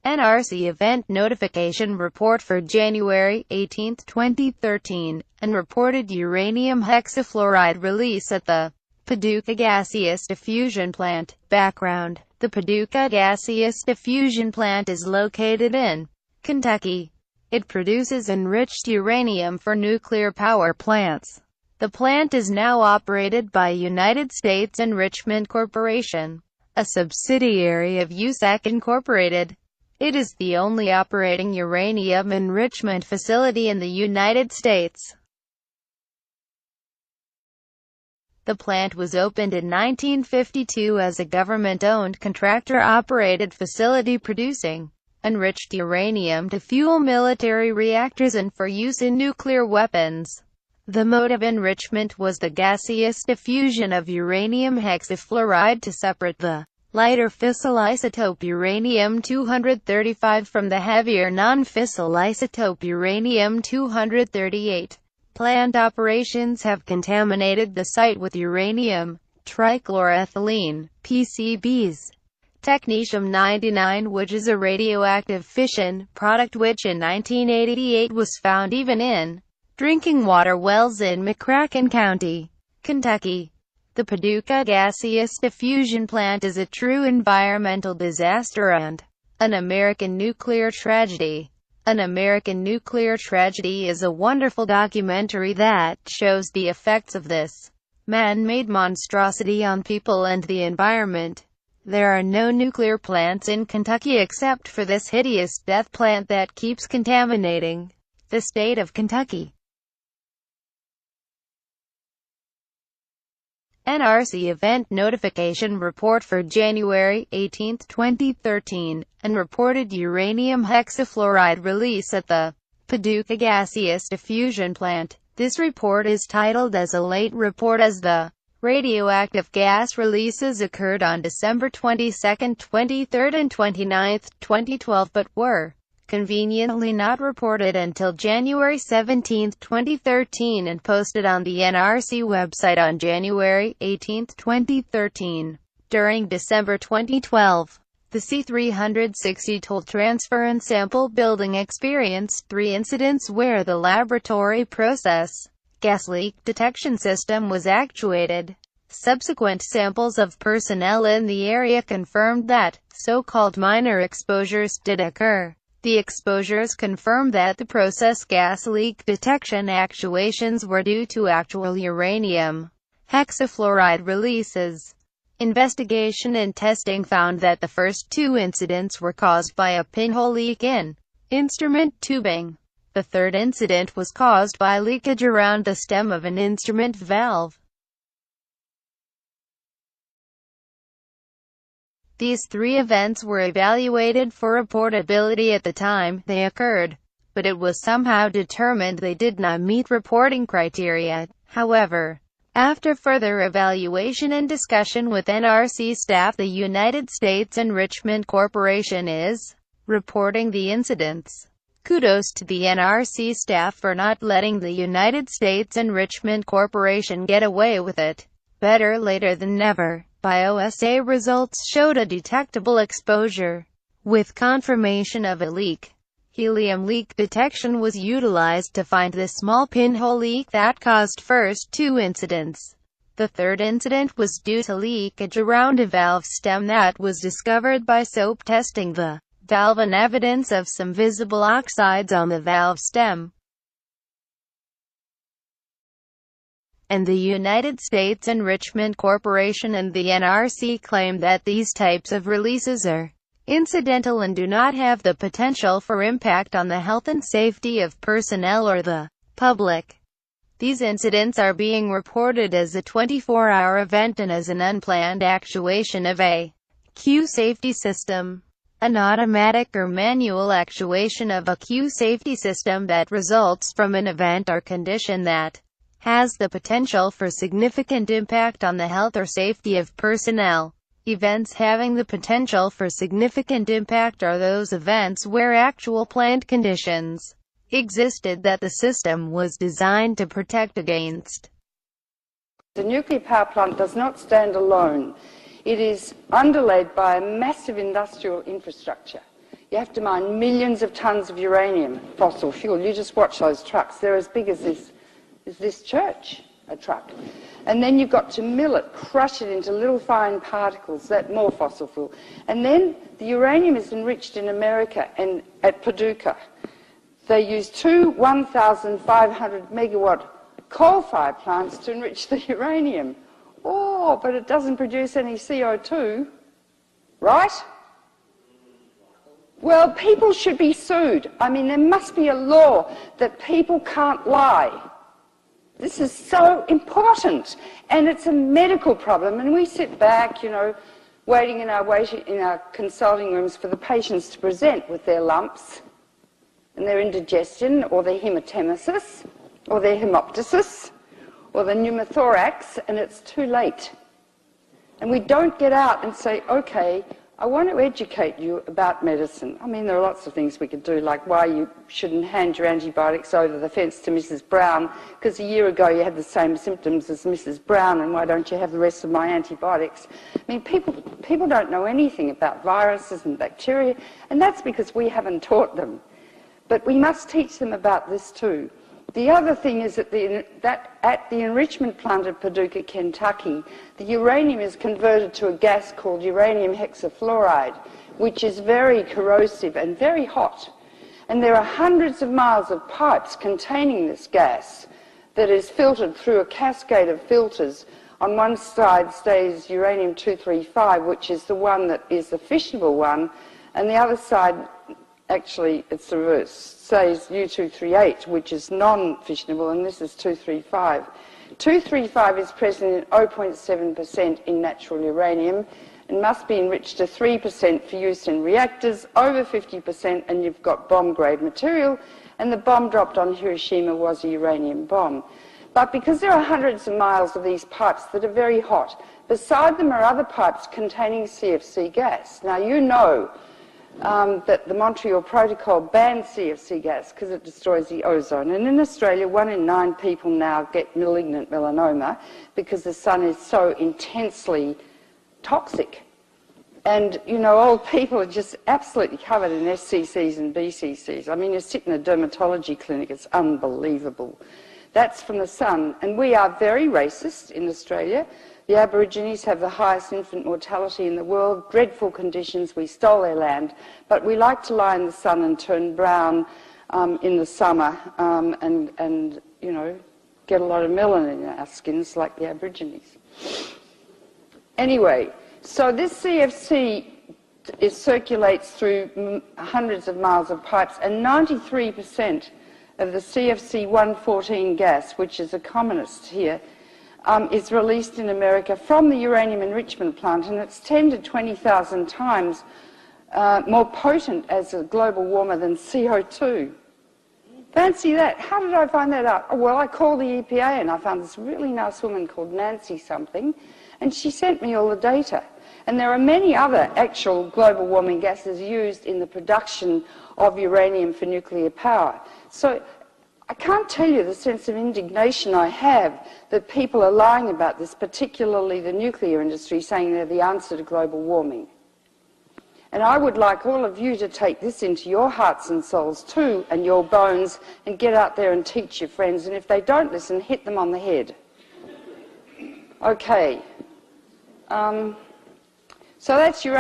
NRC Event Notification Report for January 18, 2013, and reported uranium hexafluoride release at the Paducah Gaseous Diffusion Plant. Background: the Paducah Gaseous Diffusion Plant is located in Kentucky. It produces enriched uranium for nuclear power plants. The plant is now operated by United States Enrichment Corporation, a subsidiary of USAC Incorporated. It is the only operating uranium enrichment facility in the United States. The plant was opened in 1952 as a government-owned contractor-operated facility producing enriched uranium to fuel military reactors and for use in nuclear weapons. The mode of enrichment was the gaseous diffusion of uranium hexafluoride to separate the lighter fissile isotope uranium-235 from the heavier non-fissile isotope uranium-238. Plant operations have contaminated the site with uranium trichloroethylene, PCBs, technetium-99, which is a radioactive fission product which in 1988 was found even in drinking water wells in McCracken County, Kentucky. The Paducah Gaseous Diffusion Plant is a true environmental disaster and an American nuclear tragedy. An American Nuclear Tragedy is a wonderful documentary that shows the effects of this man-made monstrosity on people and the environment. There are no nuclear plants in Kentucky except for this hideous death plant that keeps contaminating the state of Kentucky. NRC Event Notification Report for January 18, 2013, and reported uranium hexafluoride release at the Paducah Gaseous Diffusion Plant. This report is titled as a late report as the radioactive gas releases occurred on December 22, 23, and 29, 2012 but were conveniently not reported until January 17, 2013 and posted on the NRC website on January 18, 2013. During December 2012, the C-360 toll transfer and sample building experienced 3 incidents where the laboratory process gas leak detection system was actuated. Subsequent samples of personnel in the area confirmed that so-called minor exposures did occur. The exposures confirmed that the process gas leak detection actuations were due to actual uranium hexafluoride releases. Investigation and testing found that the first 2 incidents were caused by a pinhole leak in instrument tubing. The third incident was caused by leakage around the stem of an instrument valve. These 3 events were evaluated for reportability at the time they occurred, but it was somehow determined they did not meet reporting criteria. However, after further evaluation and discussion with NRC staff, the United States Enrichment Corporation is reporting the incidents. Kudos to the NRC staff for not letting the United States Enrichment Corporation get away with it. Better later than never. Bioassay results showed a detectable exposure, with confirmation of a leak. Helium leak detection was utilized to find the small pinhole leak that caused first 2 incidents. The third incident was due to leakage around a valve stem that was discovered by soap testing the valve and evidence of some visible oxides on the valve stem. And the United States Enrichment Corporation and the NRC claim that these types of releases are incidental and do not have the potential for impact on the health and safety of personnel or the public. These incidents are being reported as a 24-hour event and as an unplanned actuation of a Q safety system. An automatic or manual actuation of a Q safety system that results from an event or condition that has the potential for significant impact on the health or safety of personnel. Events having the potential for significant impact are those events where actual plant conditions existed that the system was designed to protect against. The nuclear power plant does not stand alone. It is underlaid by a massive industrial infrastructure. You have to mine millions of tons of uranium, fossil fuel. You just watch those trucks. They're as big as this church, a truck. And then you've got to mill it, crush it into little fine particles, that more fossil fuel. And then the uranium is enriched in America and at Paducah. They use two 1,500 megawatt coal-fired plants to enrich the uranium. Oh, but it doesn't produce any CO2, right? Well, people should be sued. I mean, there must be a law that people can't lie. This is so important, and it's a medical problem, and we sit back, you know, waiting in our consulting rooms for the patients to present with their lumps and their indigestion or their hematemesis or their hemoptysis or the pneumothorax, and it's too late. And we don't get out and say, okay, I want to educate you about medicine. I mean, there are lots of things we could do, like why you shouldn't hand your antibiotics over the fence to Mrs. Brown, because a year ago you had the same symptoms as Mrs. Brown, and why don't you have the rest of my antibiotics? I mean, people don't know anything about viruses and bacteria, and that's because we haven't taught them. But we must teach them about this too. The other thing is that at the enrichment plant at Paducah, Kentucky, the uranium is converted to a gas called uranium hexafluoride, which is very corrosive and very hot. And there are hundreds of miles of pipes containing this gas that is filtered through a cascade of filters. On one side stays uranium-235, which is the one that is the fissionable one, and the other side, actually, it's the reverse, says U-238, which is non-fissionable, and this is 235. 235 is present in 0.7% in natural uranium and must be enriched to 3% for use in reactors, over 50%, and you've got bomb-grade material, and the bomb dropped on Hiroshima was a uranium bomb. But because there are hundreds of miles of these pipes that are very hot, beside them are other pipes containing CFC gas. Now, you know that the Montreal Protocol banned CFC gas because it destroys the ozone. And in Australia, 1 in 9 people now get malignant melanoma because the sun is so intensely toxic. And, you know, old people are just absolutely covered in SCCs and BCCs. I mean, you sit in a dermatology clinic, it's unbelievable. That's from the sun. And we are very racist in Australia. The Aborigines have the highest infant mortality in the world, dreadful conditions, we stole their land, but we like to lie in the sun and turn brown in the summer and, you know, get a lot of melanin in our skins like the Aborigines. Anyway, so this CFC circulates through hundreds of miles of pipes, and 93% of the CFC 114 gas, which is a commonest here, is released in America from the uranium enrichment plant, and it's 10 to 20,000 times more potent as a global warmer than CO2. Fancy that. How did I find that out? Oh, well, I called the EPA and I found this really nice woman called Nancy something, and she sent me all the data. And there are many other actual global warming gases used in the production of uranium for nuclear power. So I can't tell you the sense of indignation I have that people are lying about this, particularly the nuclear industry, saying they're the answer to global warming. And I would like all of you to take this into your hearts and souls too, and your bones, and get out there and teach your friends. And if they don't listen, hit them on the head. Okay. So that's your